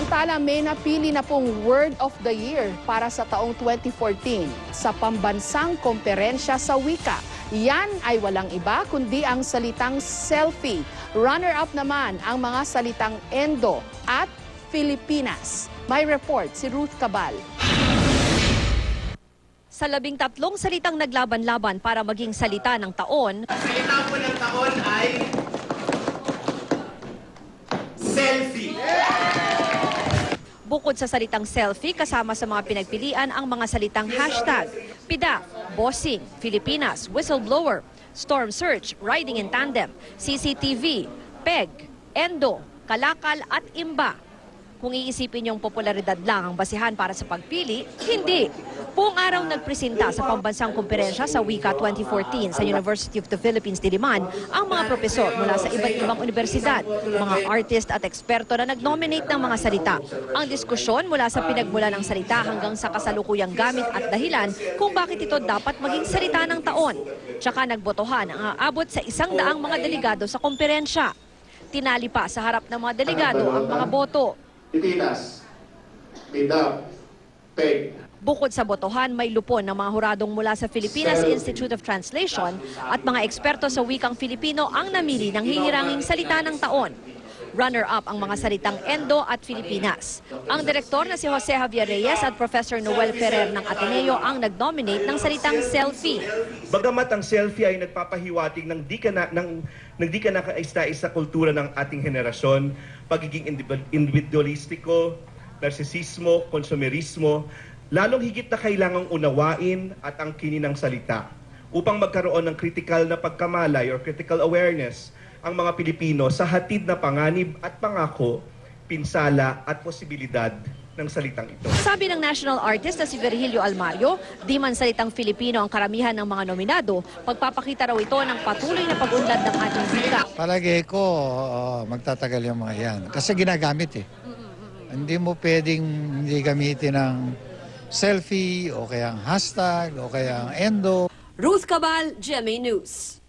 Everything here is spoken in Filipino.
Samantala, may napili na pong Word of the Year para sa taong 2014 sa pambansang komperensya sa wika. Yan ay walang iba kundi ang salitang selfie. Runner-up naman ang mga salitang Endo at Filipinas. May report si Ruth Cabal. Sa 13 salitang naglaban-laban para maging salita ng taon, ang salita po ng taon ay selfie. bukod sa salitang selfie, kasama sa mga pinagpilian ang mga salitang hashtag, PIDAF, Bossing, Filipinas, Whistleblower, Storm Search, Riding in Tandem, CCTV, PEG, Endo, Kalakal at Imba. Kung iisipin yung popularidad lang ang basihan para sa pagpili, hindi. Buong araw nagpresenta sa pambansang komperensya sa Wika 2014 sa University of the Philippines, Diliman ang mga propesor mula sa iba't ibang universidad, mga artist at eksperto na nag-nominate ng mga salita. Ang diskusyon mula sa pinagmula ng salita hanggang sa kasalukuyang gamit at dahilan kung bakit ito dapat maging salita ng taon. Tsaka nagbotohan ang aabot sa 100 mga delegado sa komperensya. Tinali pa sa harap ng mga delegado ang mga boto. Pilipinas, PIDAF, PEG. Bukod sa botohan, may lupon ng mga huradong mula sa Philippines Institute of Translation at mga eksperto sa wikang Filipino ang namili ng hihiranging salita ng taon. Runner-up ang mga salitang Endo at Filipinas. Ang direktor na si Jose Javier Reyes at Professor Noel Ferrer ng Ateneo ang nag-nominate ng salitang selfie. Bagamat ang selfie ay nagpapahiwatig ng di ka nakaistais sa kultura ng ating henerasyon, pagiging individualistiko, narsisismo, konsumerismo, lalong higit na kailangang unawain at angkinin ng salita upang magkaroon ng critical na pagkamalay or critical awareness ang mga Pilipino sa hatid na panganib at pangako, pinsala at posibilidad ng salitang ito. Sabi ng national artist na si Virgilio Almario, di man salitang Filipino ang karamihan ng mga nominado, pagpapakita raw ito ng patuloy na pag-unlad ng ating wika. Palagay ko, magtatagal yung mga yan. Kasi ginagamit eh. Hindi mo pwedeng hindi gamitin ng selfie o kaya ang hashtag o kaya ang Endo. Ruth Cabal, GMA News.